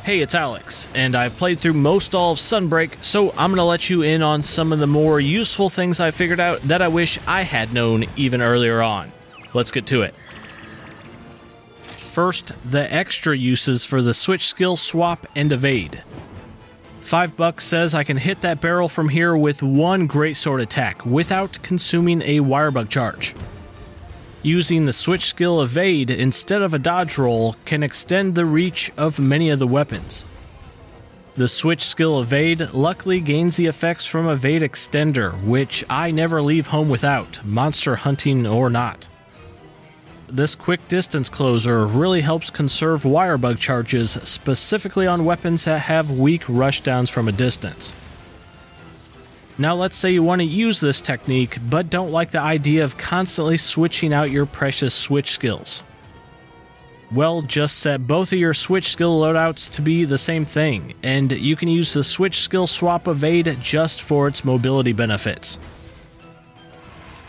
Hey, it's Alex, and I've played through most all of Sunbreak, so I'm going to let you in on some of the more useful things I figured out that I wish I had known even earlier on. Let's get to it. First, the extra uses for the switch skill swap and evade. $5 says I can hit that barrel from here with one greatsword attack without consuming a wirebug charge. Using the switch skill evade instead of a dodge roll can extend the reach of many of the weapons. The switch skill evade luckily gains the effects from evade extender, which I never leave home without, monster hunting or not. This quick distance closer really helps conserve wirebug charges, specifically on weapons that have weak rushdowns from a distance. Now let's say you want to use this technique, but don't like the idea of constantly switching out your precious switch skills. Well, just set both of your switch skill loadouts to be the same thing, and you can use the switch skill swap evade just for its mobility benefits.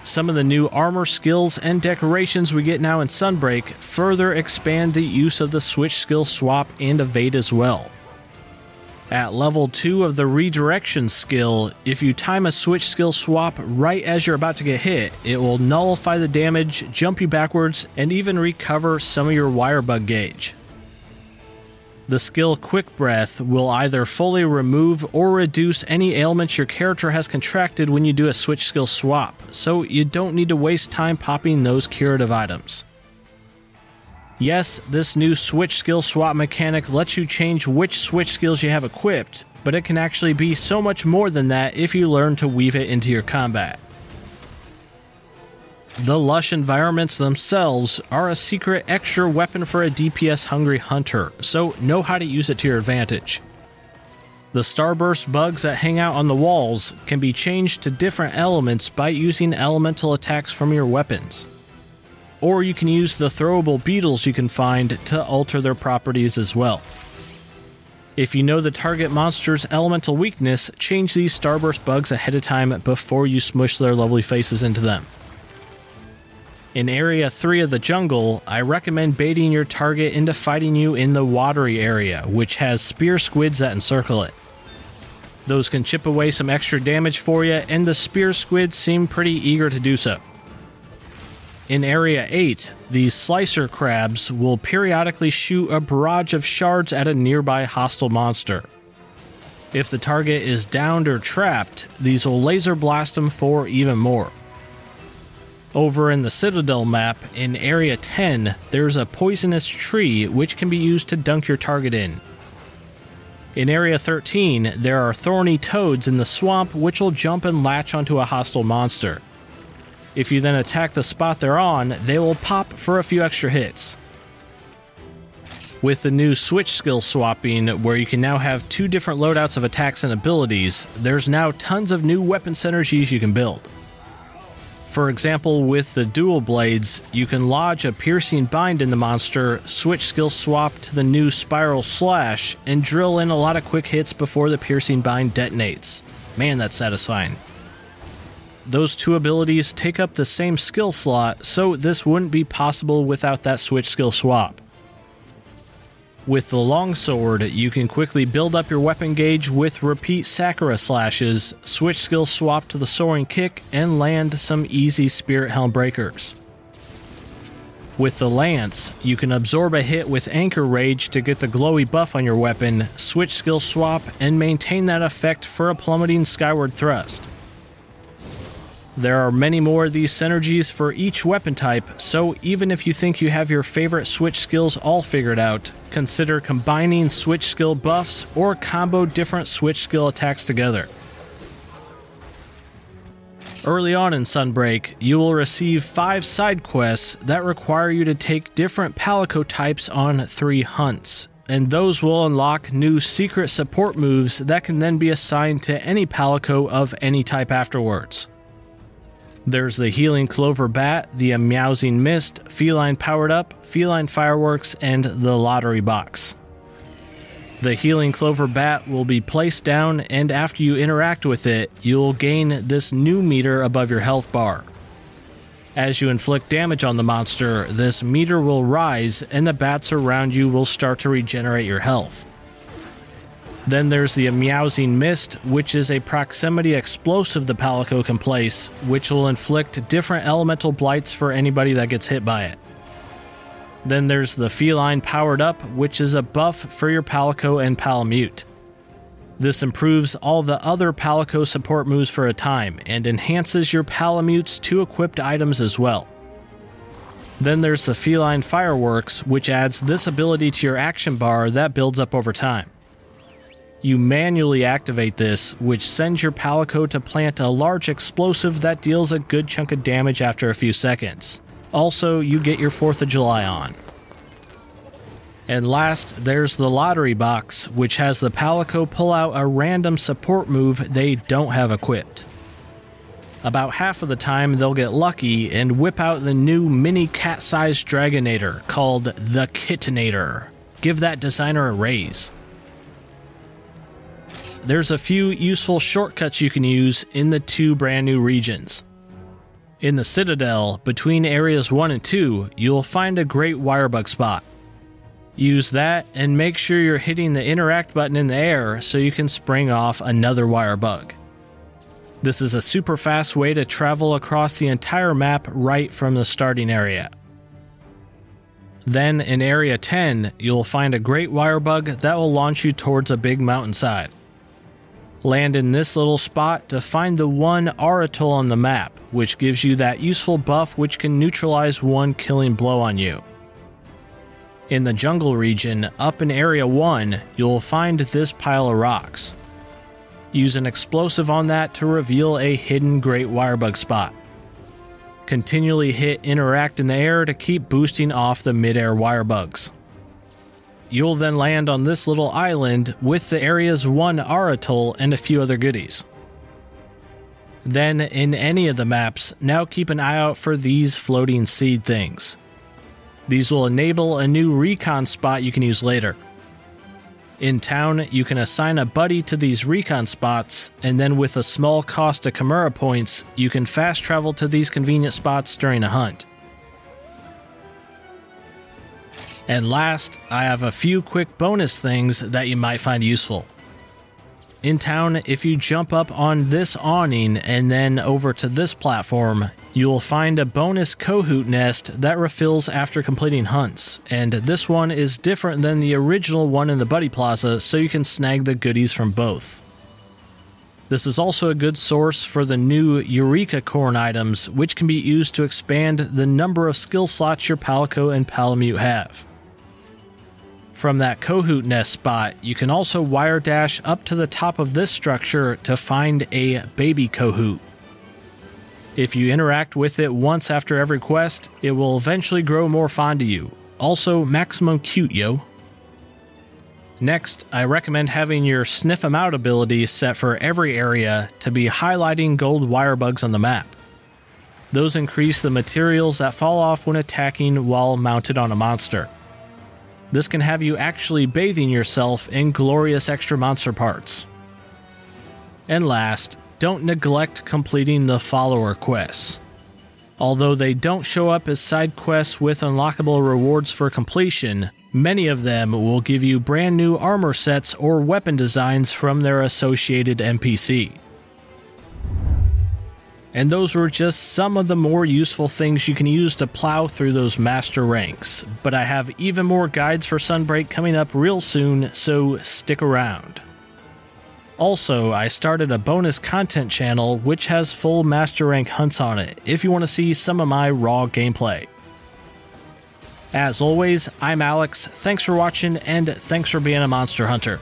Some of the new armor skills and decorations we get now in Sunbreak further expand the use of the switch skill swap and evade as well. At level 2 of the redirection skill, if you time a switch skill swap right as you're about to get hit, it will nullify the damage, jump you backwards, and even recover some of your wirebug gauge. The skill Quick Breath will either fully remove or reduce any ailments your character has contracted when you do a switch skill swap, so you don't need to waste time popping those curative items. Yes, this new switch skill swap mechanic lets you change which switch skills you have equipped, but it can actually be so much more than that if you learn to weave it into your combat. The lush environments themselves are a secret extra weapon for a DPS hungry hunter, so know how to use it to your advantage. The starburst bugs that hang out on the walls can be changed to different elements by using elemental attacks from your weapons. Or you can use the throwable beetles you can find to alter their properties as well. If you know the target monster's elemental weakness, change these starburst bugs ahead of time before you smush their lovely faces into them. In Area 3 of the jungle, I recommend baiting your target into fighting you in the watery area, which has spear squids that encircle it. Those can chip away some extra damage for you, and the spear squids seem pretty eager to do so. In Area 8, these slicer crabs will periodically shoot a barrage of shards at a nearby hostile monster. If the target is downed or trapped, these will laser blast them for even more. Over in the Citadel map, in Area 10, there's a poisonous tree which can be used to dunk your target in. In Area 13, there are thorny toads in the swamp which will jump and latch onto a hostile monster. If you then attack the spot they're on, they will pop for a few extra hits. With the new switch skill swapping, where you can now have 2 different loadouts of attacks and abilities, there's now tons of new weapon synergies you can build. For example, with the dual blades, you can lodge a piercing bind in the monster, switch skill swap to the new spiral slash, and drill in a lot of quick hits before the piercing bind detonates. Man, that's satisfying. Those 2 abilities take up the same skill slot, so this wouldn't be possible without that switch skill swap. With the longsword, you can quickly build up your weapon gauge with repeat Sakura slashes, switch skill swap to the soaring kick, and land some easy spirit helm breakers. With the lance, you can absorb a hit with anchor rage to get the glowy buff on your weapon, switch skill swap, and maintain that effect for a plummeting skyward thrust. There are many more of these synergies for each weapon type, so even if you think you have your favorite switch skills all figured out, consider combining switch skill buffs or combo different switch skill attacks together. Early on in Sunbreak, you will receive 5 side quests that require you to take different palico types on 3 hunts, and those will unlock new secret support moves that can then be assigned to any palico of any type afterwards. There's the Healing Clover Bat, the Meowsing Mist, Feline Powered Up, Feline Fireworks, and the Lottery Box. The Healing Clover Bat will be placed down, and after you interact with it, you'll gain this new meter above your health bar. As you inflict damage on the monster, this meter will rise, and the bats around you will start to regenerate your health. Then there's the Meowsing Mist, which is a proximity explosive the Palico can place, which will inflict different elemental blights for anybody that gets hit by it. Then there's the Feline Powered Up, which is a buff for your Palico and Palamute. This improves all the other Palico support moves for a time, and enhances your Palamute's 2 equipped items as well. Then there's the Feline Fireworks, which adds this ability to your action bar that builds up over time. You manually activate this, which sends your Palico to plant a large explosive that deals a good chunk of damage after a few seconds. Also, you get your 4th of July on. And last, there's the Lottery Box, which has the Palico pull out a random support move they don't have equipped. About half of the time they'll get lucky and whip out the new mini cat-sized Dragonator called the Kittenator. Give that designer a raise. There's a few useful shortcuts you can use in the 2 brand new regions. In the Citadel, between areas 1 and 2, you'll find a great wirebug spot. Use that and make sure you're hitting the interact button in the air so you can spring off another wirebug. This is a super fast way to travel across the entire map right from the starting area. Then in Area 10, you'll find a great wirebug that will launch you towards a big mountainside. Land in this little spot to find the one Aratol on the map, which gives you that useful buff which can neutralize 1 killing blow on you. In the jungle region, up in Area 1, you'll find this pile of rocks. Use an explosive on that to reveal a hidden great wirebug spot. Continually hit interact in the air to keep boosting off the mid-air wirebugs. You'll then land on this little island with the Area's 1 Aratol and a few other goodies. Then, in any of the maps, now keep an eye out for these floating seed things. These will enable a new recon spot you can use later. In town, you can assign a buddy to these recon spots, and then with a small cost of Chimera points, you can fast travel to these convenient spots during a hunt. And last, I have a few quick bonus things that you might find useful. In town, if you jump up on this awning and then over to this platform, you will find a bonus Kohoot nest that refills after completing hunts, and this one is different than the original one in the Buddy Plaza, so you can snag the goodies from both. This is also a good source for the new Eureka Corn items, which can be used to expand the number of skill slots your Palico and Palamute have. From that Kohoot nest spot, you can also wire dash up to the top of this structure to find a baby Kohoot. If you interact with it once after every quest, it will eventually grow more fond of you. Also, maximum cute, yo. Next, I recommend having your Sniff 'em Out ability set for every area to be highlighting gold wirebugs on the map. Those increase the materials that fall off when attacking while mounted on a monster. This can have you actually bathing yourself in glorious extra monster parts. And last, don't neglect completing the follower quests. Although they don't show up as side quests with unlockable rewards for completion, many of them will give you brand new armor sets or weapon designs from their associated NPC. And those were just some of the more useful things you can use to plow through those master ranks, but I have even more guides for Sunbreak coming up real soon, so stick around. Also, I started a bonus content channel which has full master rank hunts on it if you want to see some of my raw gameplay. As always, I'm Alex, thanks for watching and thanks for being a monster hunter.